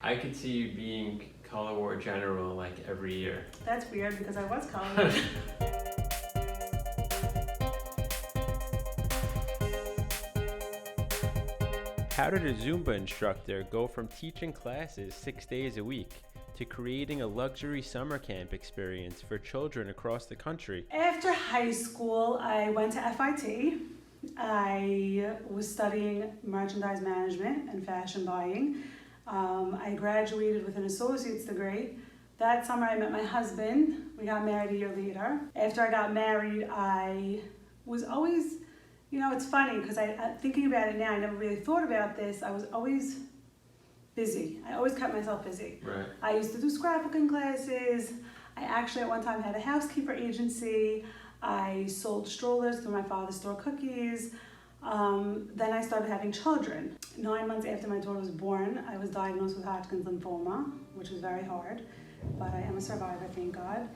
I could see you being color war general like every year. That's weird because I was color war. How did a Zumba instructor go from teaching classes 6 days a week to creating a luxury summer camp experience for children across the country? After high school, I went to FIT. I was studying merchandise management and fashion buying. I graduated with an associate's degree. That summer I met my husband. We got married a year later. After I got married, I was always, it's funny because thinking about it now, I never really thought about this. I was always busy. I always kept myself busy. Right. I used to do scrapbooking classes. I actually at one time had a housekeeper agency. I sold strollers through my father's store cookies. Then I started having children. 9 months after my daughter was born, I was diagnosed with Hodgkin's lymphoma, which was very hard, but I am a survivor, thank God.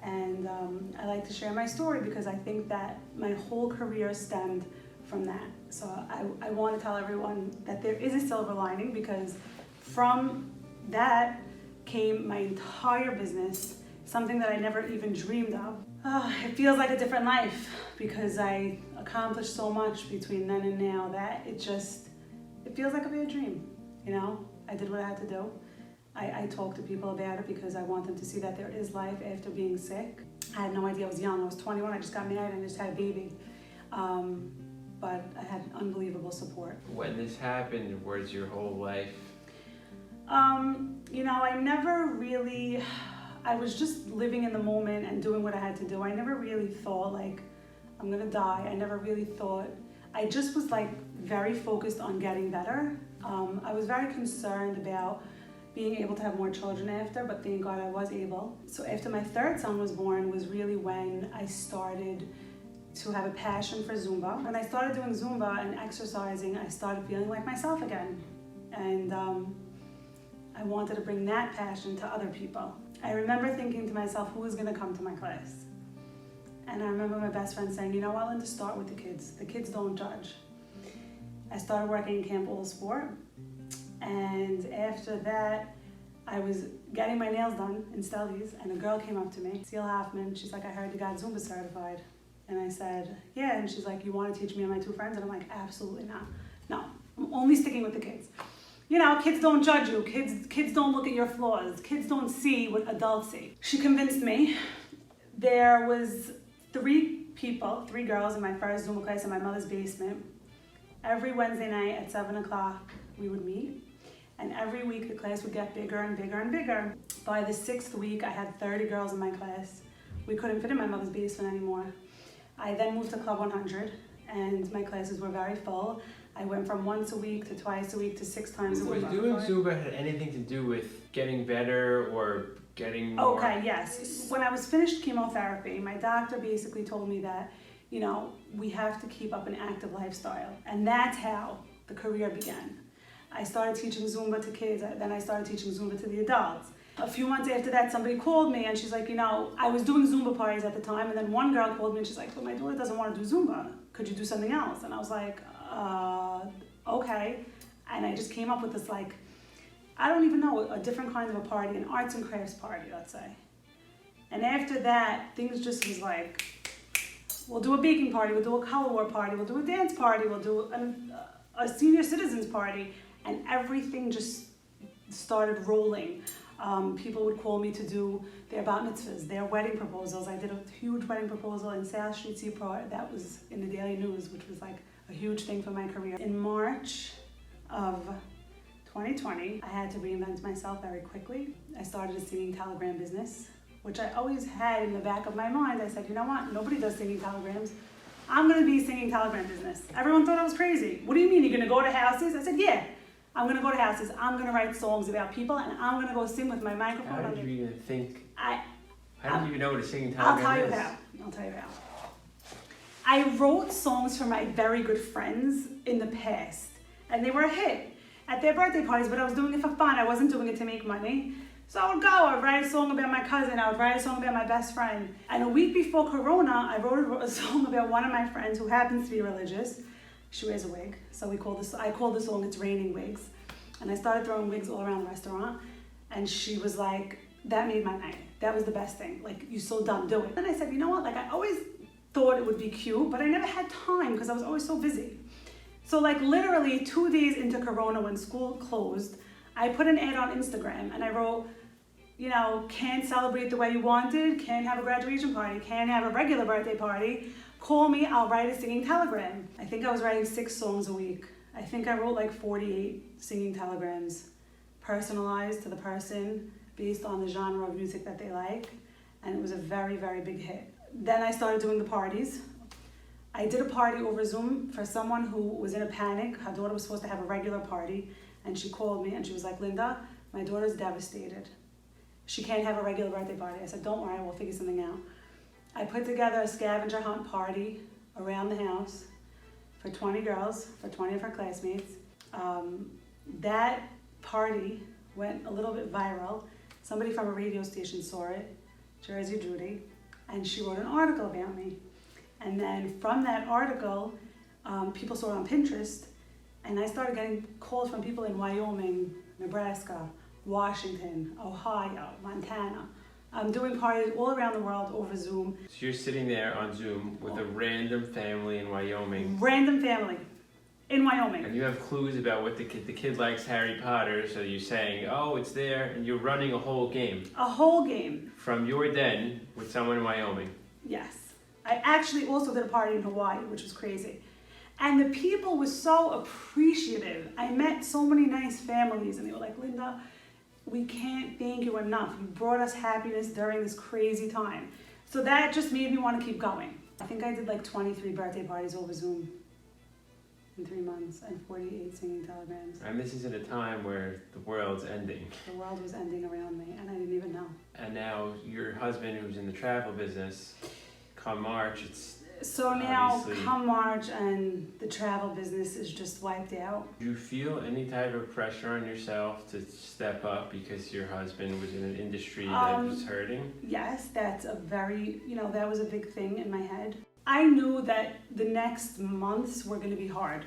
And I like to share my story because I think that my whole career stemmed from that. So I want to tell everyone that there is a silver lining because from that came my entire business, something that I never even dreamed of. It feels like a different life because I accomplished so much between then and now that it feels like a bad dream. I did what I had to do. I talk to people about it because I want them to see that there is life after being sick. I had no idea. I was young. I was 21. I just got married and I just had a baby. But I had unbelievable support. When this happened, was your whole life? I was just living in the moment and doing what I had to do. I never really thought like, I'm gonna die. I never really thought, I just was like very focused on getting better. I was very concerned about being able to have more children after, but thank God I was able. So after my third son was born was really when I started to have a passion for Zumba. When I started doing Zumba and exercising, I started feeling like myself again. And I wanted to bring that passion to other people. I remember thinking to myself, who is gonna come to my class? And I remember my best friend saying, Ellen, to start with the kids. The kids don't judge. I started working in Camp All Sport. And after that, I was getting my nails done in Stellies, and a girl came up to me, Seal Hoffman. She's like, I heard you got Zumba certified. And I said, yeah. And she's like, you want to teach me and my two friends? And I'm like, absolutely not. No, I'm only sticking with the kids. Kids don't judge you. Kids don't look at your flaws. Kids don't see what adults see. She convinced me. There was 3 girls in my first Zumba class in my mother's basement. Every Wednesday night at 7 o'clock, we would meet. And every week the class would get bigger and bigger and bigger. By the 6th week, I had 30 girls in my class. We couldn't fit in my mother's basement anymore. I then moved to Club 100 and my classes were very full. I went from once a week to twice a week to 6 times a week. Was doing Zumba had anything to do with getting better or getting more? Okay, yes. When I was finished chemotherapy, my doctor basically told me that, we have to keep up an active lifestyle. And that's how the career began. I started teaching Zumba to kids, then I started teaching Zumba to the adults. A few months after that, somebody called me and she's like, I was doing Zumba parties at the time, and then one girl called me and she's like, well, my daughter doesn't want to do Zumba. Could you do something else? And I was like, okay. And I just came up with this I don't even know, a different kind of a party, an arts and crafts party, let's say. And after that, things just was like, we'll do a baking party, we'll do a color war party, we'll do a dance party, we'll do a senior citizens party, and everything just started rolling. People would call me to do their bat mitzvahs, their wedding proposals. I did a huge wedding proposal in South Street Seaport that was in the Daily News, which was like a huge thing for my career. In March of 2020, I had to reinvent myself very quickly. I started a singing telegram business, which I always had in the back of my mind. I said, you know what? Nobody does singing telegrams. I'm gonna be a singing telegram business. Everyone thought I was crazy. What do you mean, you're gonna go to houses? I said, yeah. I'm gonna go to houses, I'm gonna write songs about people, and I'm gonna go sing with my microphone. How did you even think? How did you even know what a singing telegram is? I'll tell you how. I wrote songs for my very good friends in the past, and they were a hit at their birthday parties, but I was doing it for fun. I wasn't doing it to make money. So I would go, I would write a song about my cousin, I would write a song about my best friend. And a week before Corona, I wrote a song about one of my friends who happens to be religious. She wears a wig, so I call the song It's Raining Wigs. And I started throwing wigs all around the restaurant. And she was like, that made my night. That was the best thing. Like, you're so dumb, do it. And I said, you know what? Like, I always thought it would be cute, but I never had time because I was always so busy. So like literally 2 days into Corona when school closed, I put an ad on Instagram and I wrote, you know, can't celebrate the way you wanted, can't have a graduation party, can't have a regular birthday party, call me, I'll write a singing telegram. I think I was writing 6 songs a week. I think I wrote like 48 singing telegrams, personalized to the person based on the genre of music that they like. And it was a very, very big hit. Then I started doing the parties. I did a party over Zoom for someone who was in a panic. Her daughter was supposed to have a regular party. And she called me and she was like, Linda, my daughter's devastated. She can't have a regular birthday party. I said, don't worry, we'll figure something out. I put together a scavenger hunt party around the house for 20 girls, for 20 of her classmates. That party went a little bit viral. Somebody from a radio station saw it, Jersey Judy, and she wrote an article about me. And then from that article, people saw it on Pinterest, and I started getting calls from people in Wyoming, Nebraska, Washington, Ohio, Montana. I'm doing parties all around the world over Zoom. So you're sitting there on Zoom with a random family in Wyoming. Random family in Wyoming. And you have clues about what the kid likes Harry Potter, so you're saying, oh, it's there, and you're running a whole game. A whole game. From your den with someone in Wyoming. Yes. I actually also did a party in Hawaii, which was crazy. And the people were so appreciative. I met so many nice families, and they were like, Linda, we can't thank you enough. You brought us happiness during this crazy time. So that just made me want to keep going. I think I did like 23 birthday parties over Zoom in 3 months and 48 singing telegrams. And this is at a time where the world's ending. The world was ending around me, and I didn't even know. And now your husband, who's in the travel business, come March, it's so now, come March, and the travel business is just wiped out. Do you feel any type of pressure on yourself to step up because your husband was in an industry that was hurting? Yes, that's a very, that was a big thing in my head. I knew that the next months were going to be hard.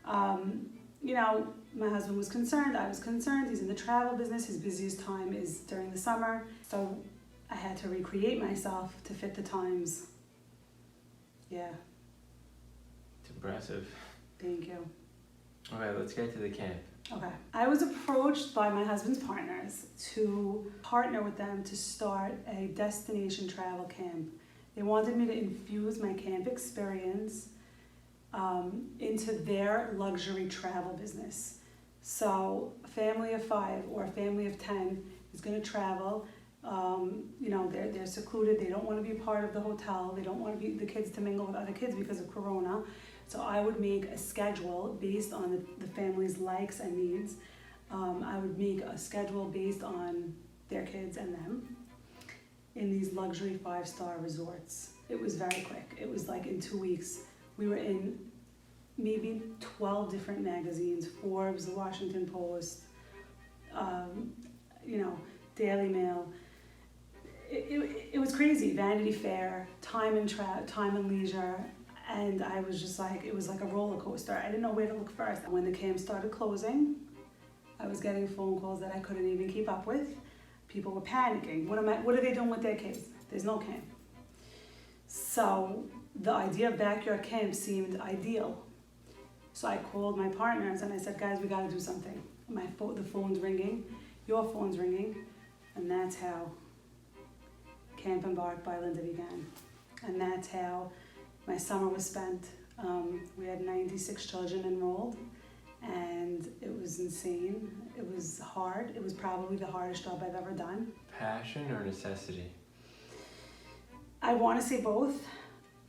My husband was concerned, I was concerned. He's in the travel business. His busiest time is during the summer. So I had to recreate myself to fit the times. Yeah. It's impressive. Thank you. All right, let's get to the camp. Okay. I was approached by my husband's partners to partner with them to start a destination travel camp. They wanted me to infuse my camp experience into their luxury travel business. So a family of 5 or a family of 10 is going to travel. They're secluded. They don't want to be part of the hotel. They don't want the kids to mingle with other kids because of Corona. So I would make a schedule based on the family's likes and needs. I would make a schedule based on their kids and them in these luxury 5-star resorts. It was very quick. It was like in 2 weeks. We were in maybe 12 different magazines, Forbes, the Washington Post, Daily Mail. It was crazy. Vanity Fair, Time and Leisure, and I was just like, it was like a roller coaster. I didn't know where to look first. When the camp started closing, I was getting phone calls that I couldn't even keep up with. People were panicking. What are they doing with their kids? There's no camp. So the idea of backyard camp seemed ideal. So I called my partners and I said, guys, we got to do something. The phone's ringing, your phone's ringing, and that's how Camp Embark by Linda began. And that's how my summer was spent. We had 96 children enrolled, and it was insane. It was hard. It was probably the hardest job I've ever done. Passion or necessity? I want to say both.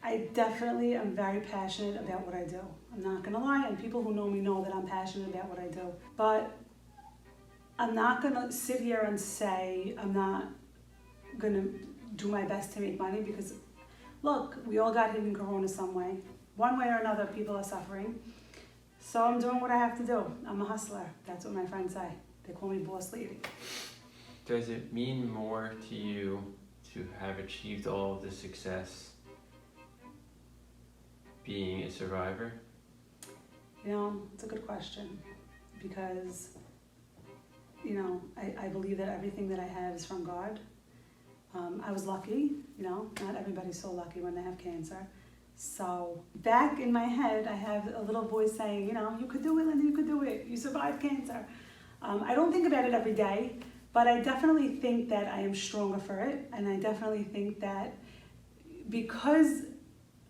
I definitely am very passionate about what I do. I'm not going to lie, and people who know me know that I'm passionate about what I do. But I'm not going to sit here and say I'm not going to do my best to make money, because look, we all got hit in Corona some way. One way or another, people are suffering. So I'm doing what I have to do. I'm a hustler. That's what my friends say. They call me boss lady. Does it mean more to you to have achieved all of the success being a survivor? It's a good question, because I believe that everything that I have is from God. I was lucky, not everybody's so lucky when they have cancer. So back in my head, I have a little voice saying, you could do it, Linda, you could do it. You survived cancer. I don't think about it every day, but I definitely think that I am stronger for it. And I definitely think that because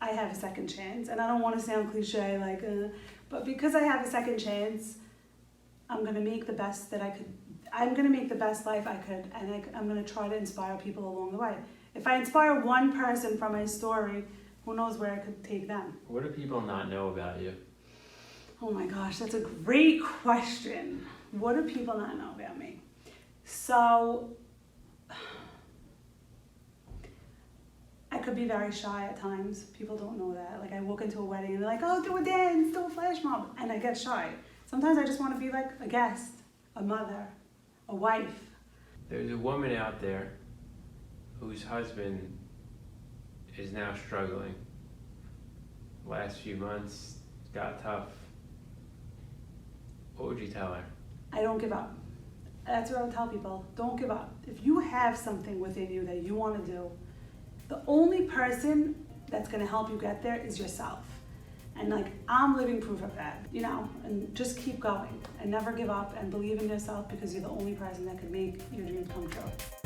I have a second chance, and I don't want to sound cliche, but because I have a second chance, I'm going to make the best that I could. I'm going to make the best life I could, and I'm going to try to inspire people along the way. If I inspire one person from my story, who knows where I could take them. What do people not know about you? Oh my gosh, that's a great question. What do people not know about me? So, I could be very shy at times. People don't know that. Like, I walk into a wedding and they're like, oh, do a dance, do a flash mob, and I get shy. Sometimes I just want to be like a guest, a mother, a wife. There's a woman out there whose husband is now struggling. Last few months got tough. What would you tell her? I don't give up. That's what I would tell people. Don't give up. If you have something within you that you want to do, the only person that's going to help you get there is yourself. And I'm living proof of that, and just keep going and never give up and believe in yourself, because you're the only person that can make your dreams come true.